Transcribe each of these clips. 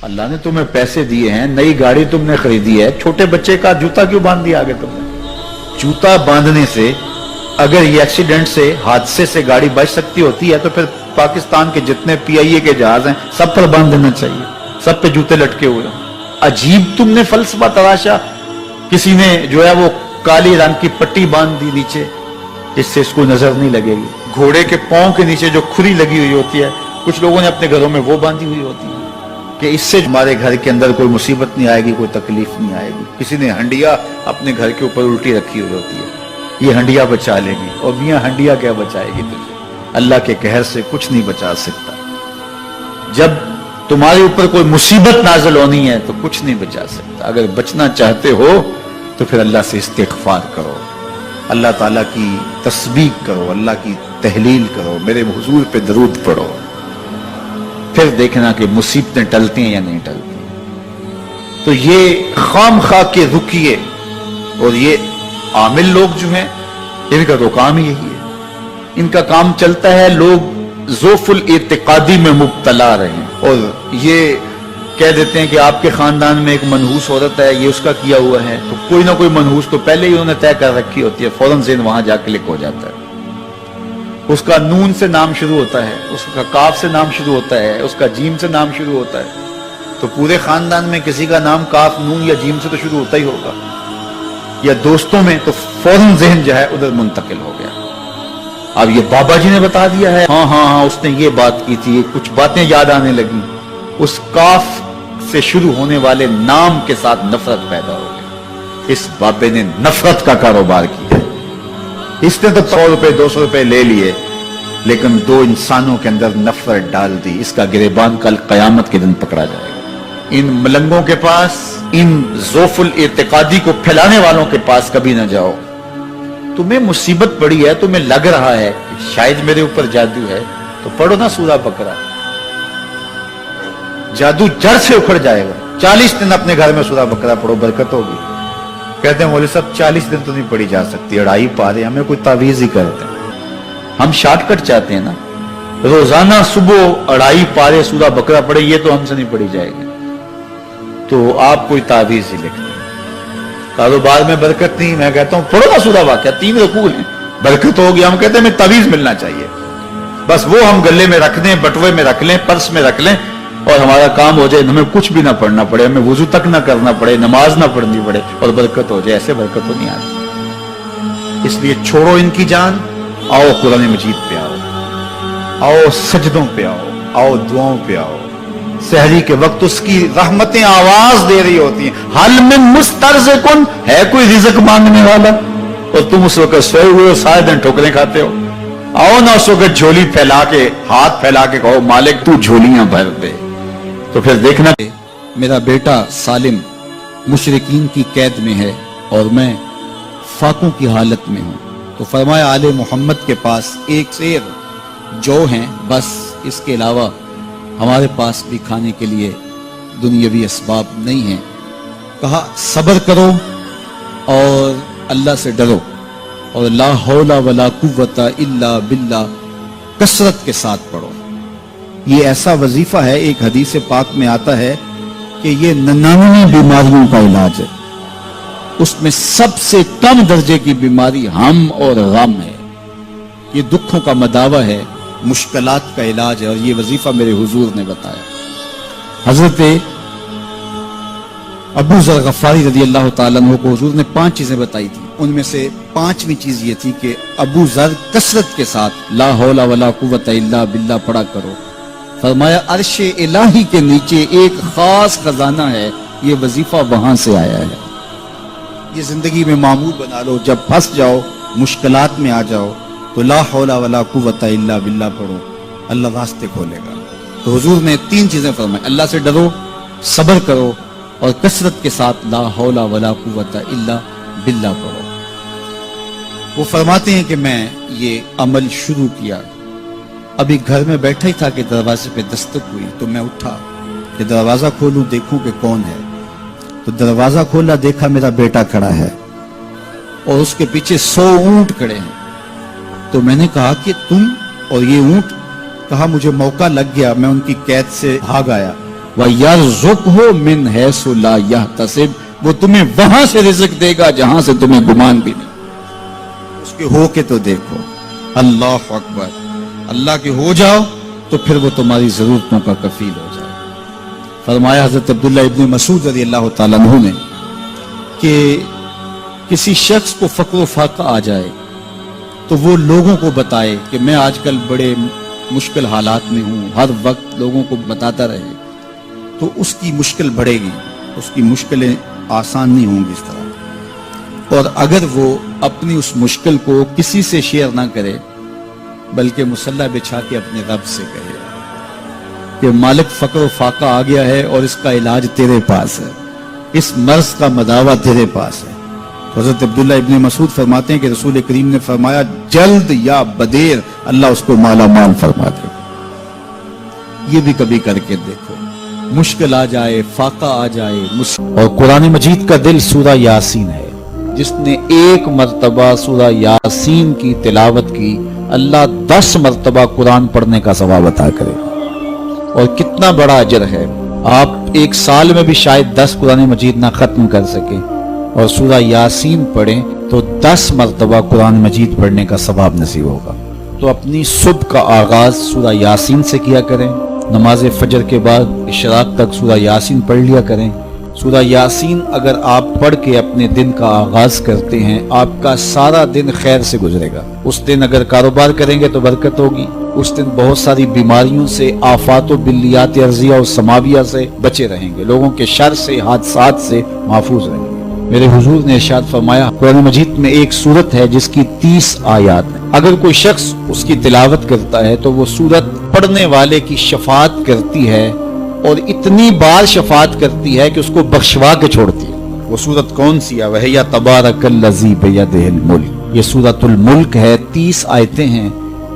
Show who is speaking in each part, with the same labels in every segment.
Speaker 1: اللہ نے تمہیں پیسے دیے ہیں, نئی گاڑی تم نے خریدی ہے, چھوٹے بچے کا جوتا کیوں باندھ دیا آگے تم نے؟ جوتا باندھنے سے اگر یہ ایکسیڈنٹ سے, حادثے سے گاڑی بچ سکتی ہوتی ہے تو پھر پاکستان کے جتنے PIA کے جہاز ہیں سب پر باندھ دینا چاہیے, سب پہ جوتے لٹکے ہوئے ہیں. عجیب تم نے فلسفہ تراشا. کسی نے جو ہے وہ کالی رنگ کی پٹی باندھ دی نیچے, اس سے اس کو نظر نہیں لگے گی. گھوڑے کے پاؤں کے نیچے جو کھری لگی ہوئی ہوتی ہے, کچھ لوگوں نے اپنے گھروں میں وہ باندھی ہوئی ہوتی ہے کہ اس سے ہمارے گھر کے اندر کوئی مصیبت نہیں آئے گی, کوئی تکلیف نہیں آئے گی. کسی نے ہنڈیا اپنے گھر کے اوپر الٹی رکھی ہوئی ہوتی ہے, یہ ہنڈیا بچا لے گی. اور میاں ہنڈیا کیا بچائے گی تجھے؟ اللہ کے قہر سے کچھ نہیں بچا سکتا. جب تمہارے اوپر کوئی مصیبت نازل ہونی ہے تو کچھ نہیں بچا سکتا. اگر بچنا چاہتے ہو تو پھر اللہ سے استغفار کرو, اللہ تعالیٰ کی تسبیح کرو, اللہ کی تحلیل کرو, میرے حضور پہ درود پڑھو, پھر دیکھنا کہ مصیبتیں ٹلتی ہیں یا نہیں ٹلتی. تو یہ خام خواہ کے رکیے, اور یہ عامل لوگ جو ہیں ان کا تو کام ہی یہی ہے. ان کا کام چلتا ہے لوگ ذوف الاعتقادی میں مبتلا رہے, اور یہ کہہ دیتے ہیں کہ آپ کے خاندان میں ایک منحوس عورت ہے, یہ اس کا کیا ہوا ہے, تو کوئی نہ کوئی منحوس تو پہلے ہی انہوں نے طے کر رکھی ہوتی ہے, فوراً ذہن وہاں جا کلک ہو جاتا ہے. اس کا نون سے نام شروع ہوتا ہے, اس کا کاف سے نام شروع ہوتا ہے, اس کا جیم سے نام شروع ہوتا ہے, تو پورے خاندان میں کسی کا نام کاف, نون یا جیم سے تو شروع ہوتا ہی ہوگا, یا دوستوں میں, تو فوراً ذہن جو ہے ادھر منتقل ہو گیا. اب یہ بابا جی نے بتا دیا ہے, ہاں اس نے یہ بات کی تھی, کچھ باتیں یاد آنے لگی, اس کاف سے شروع ہونے والے نام کے ساتھ نفرت پیدا ہو گئی. اس بابے نے نفرت کا کاروبار کیا. اس نے تو 100 روپے 200 روپے لے لیے, لیکن دو انسانوں کے اندر نفرت ڈال دی. اس کا گریبان کل قیامت کے دن پکڑا جائے گا. ان ملنگوں کے پاس, ان ذوف الاعتقادی کو پھیلانے والوں کے پاس کبھی نہ جاؤ. تمہیں مصیبت پڑی ہے, تمہیں لگ رہا ہے کہ شاید میرے اوپر جادو ہے, تو پڑھو نا سورہ بقرہ, جادو جڑ سے اکھڑ جائے گا. 40 دن اپنے گھر میں سورہ بقرہ پڑھو, برکت ہوگی. کہتے ہیں مولوی صاحب 40 دن تو نہیں پڑھی جا سکتی, 2.5 پارے, ہمیں کوئی تعویذ ہی کرتے ہیں. ہم شارٹ کٹ چاہتے ہیں نا, روزانہ صبح 2.5 پارے سورہ بقرہ پڑھے, یہ تو ہم سے نہیں پڑھی جائے گی. تو آپ کوئی تعویذ ہی لکھتے ہیں. کاروبار میں برکت نہیں, میں کہتا ہوں پڑھو نا سورہ واقعہ, 3 رکوع ہیں, برکت ہوگی. ہم کہتے ہیں ہمیں تعویذ ملنا چاہیے, بس وہ ہم گلے میں رکھ دیں, بٹوے میں رکھ لیں, پرس میں رکھ لیں, اور ہمارا کام ہو جائے, ہمیں کچھ بھی نہ پڑھنا پڑے, ہمیں وضو تک نہ کرنا پڑے, نماز نہ پڑھنی پڑے, اور برکت ہو جائے. ایسے برکت تو نہیں آتی. اس لیے چھوڑو ان کی جان, آؤ قرآن مجید پہ آؤ, آؤ سجدوں پہ آؤ, آؤ دعاؤں پہ آؤ. سحری کے وقت اس کی رحمتیں آواز دے رہی ہوتی ہیں, حل من مسترزقن, ہے کوئی رزق مانگنے والا, اور تم اس وقت سوئے ہوئے ہو, سارے دن ٹھوکریں کھاتے ہو. آؤ نہ اس وقت جھولی پھیلا کے, ہاتھ پھیلا کے کہو مالک تو جھولیاں بھر دے. تو پھر دیکھنا, میرا بیٹا سالم مشرکین کی قید میں ہے اور میں فاقوں کی حالت میں ہوں. تو فرمایا آل محمد کے پاس ایک سیر جو ہیں, بس اس کے علاوہ ہمارے پاس بھی کھانے کے لیے دنیاوی اسباب نہیں ہیں. کہا صبر کرو اور اللہ سے ڈرو, اور لا حول ولا قوت الا باللہ کثرت کے ساتھ پڑھو. یہ ایسا وظیفہ ہے, ایک حدیث پاک میں آتا ہے کہ یہ 99 بیماریوں کا علاج ہے. اس میں سب سے کم درجے کی بیماری ہم اور غم ہے. یہ دکھوں کا مداوع ہے, مشکلات کا علاج ہے, اور یہ وظیفہ میرے حضور نے بتایا. حضرت ابو ذر غفاری رضی اللہ تعالیٰ عنہ کو حضور نے 5 چیزیں بتائی تھی. ان میں سے 5ویں چیز یہ تھی کہ ابو ذر کثرت کے ساتھ لا حول ولا قوت الا باللہ پڑھا کرو. فرمایا عرش الہی کے نیچے ایک خاص خزانہ ہے, یہ وظیفہ وہاں سے آیا ہے. یہ زندگی میں معمول بنا لو, جب پھنس جاؤ, مشکلات میں آ جاؤ, تو لا حول ولا قوت الا باللہ پڑھو, اللہ راستے کھولے گا. تو حضور نے 3 چیزیں فرمائی, اللہ سے ڈرو, صبر کرو, اور کثرت کے ساتھ لا حول ولا قوت الا باللہ پڑھو. وہ فرماتے ہیں کہ میں یہ عمل شروع کیا, ابھی گھر میں بیٹھا ہی تھا کہ دروازے پہ دستک ہوئی, تو میں اٹھا کہ دروازہ کھولوں دیکھوں کہ کون ہے. تو دروازہ کھولا, دیکھا میرا بیٹا کھڑا ہے اور اس کے پیچھے 100 اونٹ کھڑے ہیں. تو میں نے کہا کہ تم اور یہ اونٹ؟ کہا مجھے موقع لگ گیا, میں ان کی قید سے بھاگ آیا.
Speaker 2: وَيَرْزُقْهُ مِنْ حَيْثُ لَا يَحْتَسِبُ، وہ تمہیں وہاں سے رزق دے گا جہاں سے تمہیں گمان بھی نہیں۔ اس کے ہو کے تو دیکھو، اللہ اکبر، اللہ کے ہو جاؤ تو پھر وہ تمہاری ضرورتوں کا کفیل ہو جائے۔ فرمایا حضرت عبداللہ ابن مسعود رضی اللہ تعالیٰ عنہ نے کہ کسی شخص کو فقر و فاقہ آ جائے تو وہ لوگوں کو بتائے کہ میں آج کل بڑے مشکل حالات میں ہوں، ہر وقت لوگوں کو بتاتا رہے تو اس کی مشکل بڑھے گی، اس کی مشکلیں آسان نہیں ہوں گی اس طرح۔ اور اگر وہ اپنی اس مشکل کو کسی سے شیئر نہ کرے بلکہ مصلی بچھا کے اپنے رب سے کہے کہ مالک فقر و فاقہ آ گیا ہے اور اس کا علاج تیرے پاس ہے، اس مرض کا مداوع تیرے پاس ہے۔ حضرت عبداللہ ابن مسعود فرماتے ہیں کہ رسول کریم نے فرمایا جلد یا بدیر اللہ اس کو مالا مال فرما دے۔ یہ بھی کبھی کر کے دیکھو، مشکل آ جائے، فاقہ آ جائے۔ اور قرآن مجید کا دل سورہ یاسین ہے، جس نے ایک مرتبہ سورہ یاسین کی تلاوت کی اللہ 10 مرتبہ قرآن پڑھنے کا ثواب عطا کرے۔ اور کتنا بڑا اجر ہے، آپ ایک سال میں بھی شاید 10 قرآن مجید نہ ختم کر سکیں اور سورہ یاسین پڑھیں تو 10 مرتبہ قرآن مجید پڑھنے کا ثواب نصیب ہوگا۔ تو اپنی صبح کا آغاز سورہ یاسین سے کیا کریں، نماز فجر کے بعد اشراق تک سورہ یاسین پڑھ لیا کریں۔ سورہ یاسین اگر آپ پڑھ کے اپنے دن کا آغاز کرتے ہیں، آپ کا سارا دن خیر سے گزرے گا۔ اس دن اگر کاروبار کریں گے تو برکت ہوگی، اس دن بہت ساری بیماریوں سے، آفات و بلیات ارضیہ و سماویہ سے بچے رہیں گے، لوگوں کے شر سے، حادثات سے محفوظ رہیں گے۔ میرے حضور نے ارشاد فرمایا قرآن مجید میں ایک سورت ہے جس کی 30 آیات ہیں، اگر کوئی شخص اس کی تلاوت کرتا ہے تو وہ سورت پڑھنے والے کی شفاعت کرتی ہے، اور اتنی بار شفاعت کرتی ہے کہ اس کو بخشوا کے چھوڑتی ہے۔ وہ سورت کون سی ہے؟ وَهِيَ تَبَارَكَ الَّذِي بِيَدِهِ الْمُلْكُ، یہ سورۃ الملک ہے، 30 آیتیں ہیں۔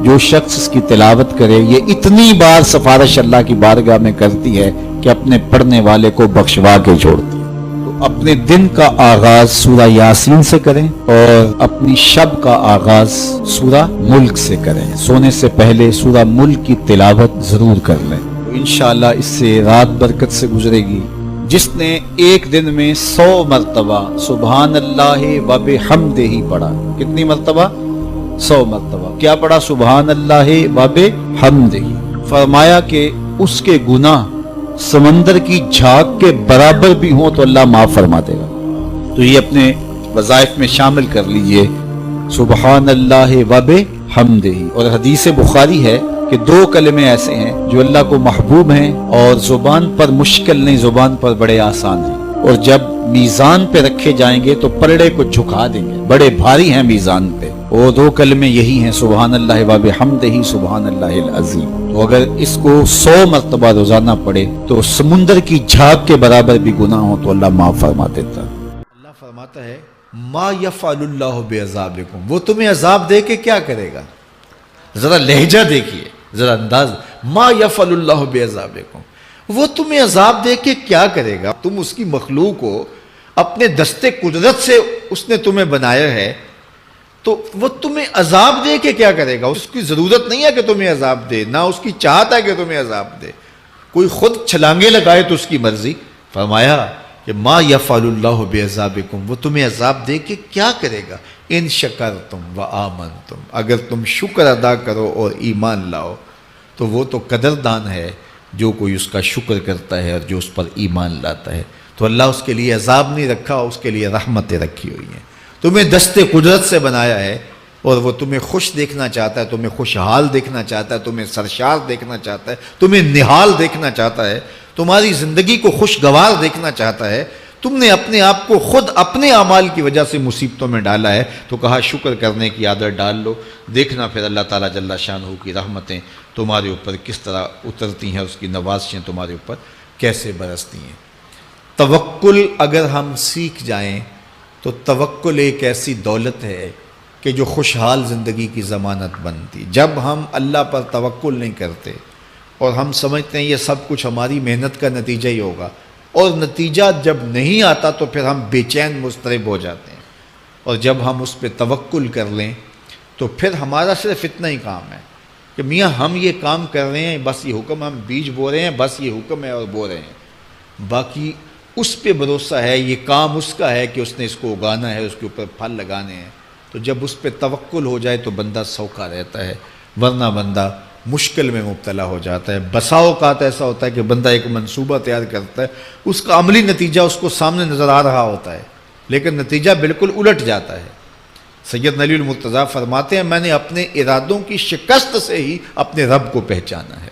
Speaker 2: جو شخص اس کی تلاوت کرے یہ اتنی بار سفارش اللہ کی بارگاہ میں کرتی ہے کہ اپنے پڑھنے والے کو بخشوا کے چھوڑتی ہے۔ تو اپنے دن کا آغاز سورہ یاسین سے کریں اور اپنی شب کا آغاز سورہ ملک سے کریں۔ سونے سے پہلے سورہ ملک کی تلاوت ضرور کر لیں، تو انشاءاللہ اس سے رات برکت سے گزرے گی۔ جس نے ایک دن میں 100 مرتبہ سبحان اللہ و بحمدہ پڑھا، کتنی مرتبہ؟ 100 مرتبہ۔ کیا پڑھا؟ سبحان اللہ و بحمدہ۔ فرمایا کہ اس کے گناہ سمندر کی جھاگ کے برابر بھی ہوں تو اللہ معاف فرما دے گا۔ تو یہ اپنے وظائف میں شامل کر لیجئے، سبحان اللہ و بحمدہ۔ اور حدیث بخاری ہے کہ 2 کلمے ایسے ہیں جو اللہ کو محبوب ہیں اور زبان پر مشکل نہیں، زبان پر بڑے آسان ہیں، اور جب میزان پہ رکھے جائیں گے تو پلڑے کو جھکا دیں گے، بڑے بھاری ہیں میزان پہ۔ وہ 2 کلمے یہی ہیں، سبحان اللہ و بحمدہ، سبحان اللہ العظیم۔ تو اگر اس کو 100 مرتبہ روزانہ پڑھے تو سمندر کی جھاگ کے برابر بھی گناہ ہو تو اللہ معاف فرما دیتا ہے۔
Speaker 1: اللہ فرماتا ہے ما یفعل اللہ بعذابکم، وہ تمہیں عذاب دے کے کیا کرے گا؟ ذرا لہجہ دیکھیے، ذرا انداز، ما یفعل اللہ بعذابکم، وہ تمہیں عذاب دے کے کیا کرے گا؟ تم اس کی مخلوق ہو، اپنے دستے قدرت سے اس نے تمہیں بنایا ہے، تو وہ تمہیں عذاب دے کے کیا کرے گا؟ اس کی ضرورت نہیں ہے کہ تمہیں عذاب دے، نہ اس کی چاہت ہے کہ تمہیں عذاب دے، کوئی خود چھلانگے لگائے تو اس کی مرضی۔ فرمایا کہ ما یفعل اللہ بعذابکم، وہ تمہیں عذاب دے کے کیا کرے گا؟ ان شکرتم و آمنتم، اگر تم شکر ادا کرو اور ایمان لاؤ تو وہ تو قدردان ہے جو کوئی اس کا شکر کرتا ہے اور جو اس پر ایمان لاتا ہے۔ تو اللہ اس کے لیے عذاب نہیں رکھا، اس کے لیے رحمتیں رکھی ہوئی ہیں۔ تمہیں دستے قدرت سے بنایا ہے اور وہ تمہیں خوش دیکھنا چاہتا ہے، تمہیں خوشحال دیکھنا چاہتا ہے، تمہیں سرشار دیکھنا چاہتا ہے، تمہیں نہال دیکھنا چاہتا ہے، تمہاری زندگی کو خوشگوار دیکھنا چاہتا ہے۔ تم نے اپنے آپ کو خود اپنے اعمال کی وجہ سے مصیبتوں میں ڈالا ہے، تو کہا شکر کرنے کی عادت ڈال لو، دیکھنا پھر اللہ تعالیٰ جل شانہ کی رحمتیں تمہارے اوپر کس طرح اترتی ہیں، اس کی نوازشیں تمہارے اوپر کیسے برستی ہیں۔ توکل اگر ہم سیکھ جائیں تو توکل ایک ایسی دولت ہے کہ جو خوشحال زندگی کی ضمانت بنتی۔ جب ہم اللہ پر توکل نہیں کرتے اور ہم سمجھتے ہیں یہ سب کچھ ہماری محنت کا نتیجہ ہی ہوگا، اور نتیجہ جب نہیں آتا تو پھر ہم بے چین مضطرب ہو جاتے ہیں، اور جب ہم اس پہ توکل کر لیں تو پھر ہمارا صرف اتنا ہی کام ہے کہ میاں ہم یہ کام کر رہے ہیں، بس یہ حکم، ہم بیج بو رہے ہیں، بس یہ حکم ہے اور بو رہے ہیں، باقی اس پہ بھروسہ ہے، یہ کام اس کا ہے کہ اس نے اس کو اگانا ہے، اس کے اوپر پھل لگانے ہیں، تو جب اس پہ توکل ہو جائے تو بندہ سوکھا رہتا ہے، ورنہ بندہ مشکل میں مبتلا ہو جاتا ہے۔ بسا اوقات ایسا ہوتا ہے کہ بندہ ایک منصوبہ تیار کرتا ہے، اس کا عملی نتیجہ اس کو سامنے نظر آ رہا ہوتا ہے، لیکن نتیجہ بالکل الٹ جاتا ہے۔ سید علی المرتضیٰ فرماتے ہیں میں نے اپنے ارادوں کی شکست سے ہی اپنے رب کو پہچانا ہے،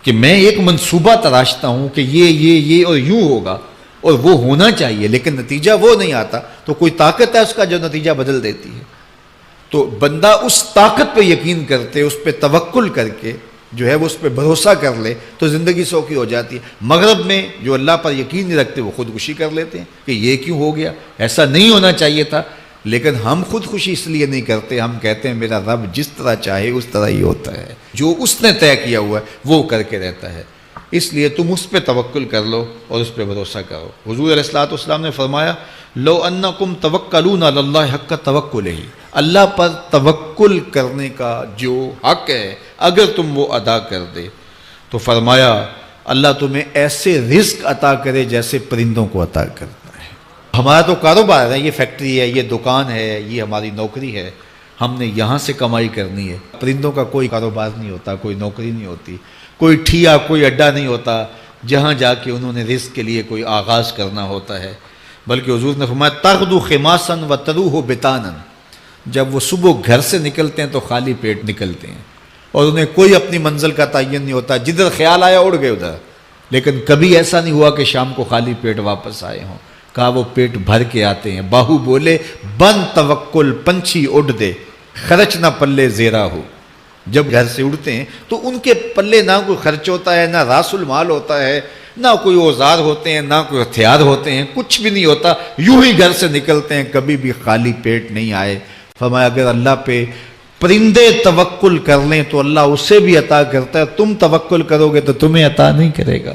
Speaker 1: کہ میں ایک منصوبہ تراشتا ہوں کہ یہ اور یوں ہوگا اور وہ ہونا چاہیے، لیکن نتیجہ وہ نہیں آتا، تو کوئی طاقت ہے اس کا جو نتیجہ بدل دیتی ہے۔ تو بندہ اس طاقت پہ یقین کرتے، اس پہ توکل کر کے جو ہے وہ اس پہ بھروسہ کر لے تو زندگی سوکھی ہو جاتی ہے۔ مغرب میں جو اللہ پر یقین نہیں رکھتے وہ خودکشی کر لیتے ہیں کہ یہ کیوں ہو گیا، ایسا نہیں ہونا چاہیے تھا، لیکن ہم خودکشی اس لیے نہیں کرتے، ہم کہتے ہیں میرا رب جس طرح چاہے اس طرح ہی ہوتا ہے، جو اس نے طے کیا ہوا ہے وہ کر کے رہتا ہے، اس لیے تم اس پہ توکل کر لو اور اس پہ بھروسہ کرو۔ حضور علیہ الصلوۃ والسلام نے فرمایا لو انکم توکلون علی اللہ حق توکلہ، اللہ پر توکل کرنے کا جو حق ہے اگر تم وہ ادا کر دے تو فرمایا اللہ تمہیں ایسے رزق عطا کرے جیسے پرندوں کو عطا کرتا ہے۔ ہمارا تو کاروبار ہے، یہ فیکٹری ہے، یہ دکان ہے، یہ ہماری نوکری ہے، ہم نے یہاں سے کمائی کرنی ہے۔ پرندوں کا کوئی کاروبار نہیں ہوتا، کوئی نوکری نہیں ہوتی، کوئی ٹھیا، کوئی اڈا نہیں ہوتا جہاں جا کے انہوں نے رزق کے لیے کوئی آغاز کرنا ہوتا ہے، بلکہ حضور نے فرمایا تغدو خماسا وتروح بطانا، جب وہ صبح گھر سے نکلتے ہیں تو خالی پیٹ نکلتے ہیں اور انہیں کوئی اپنی منزل کا تعین نہیں ہوتا، جدھر خیال آیا اڑ گئے ادھر، لیکن کبھی ایسا نہیں ہوا کہ شام کو خالی پیٹ واپس آئے ہوں، کہا وہ پیٹ بھر کے آتے ہیں۔ باہو بولے بن توکل پنچھی اڑ دے، خرچ نہ پلے زیرا ہو، جب گھر سے اڑتے ہیں تو ان کے پلے نہ کوئی خرچ ہوتا ہے، نہ راس المال ہوتا ہے، نہ کوئی اوزار ہوتے ہیں، نہ کوئی ہتھیار ہوتے ہیں، کچھ بھی نہیں ہوتا، یوں ہی گھر سے نکلتے ہیں، کبھی بھی خالی پیٹ نہیں آئے۔ فرمایا اگر اللہ پہ پرندے توکل کر لیں تو اللہ اسے بھی عطا کرتا ہے، تم توکل کرو گے تو تمہیں عطا نہیں کرے گا۔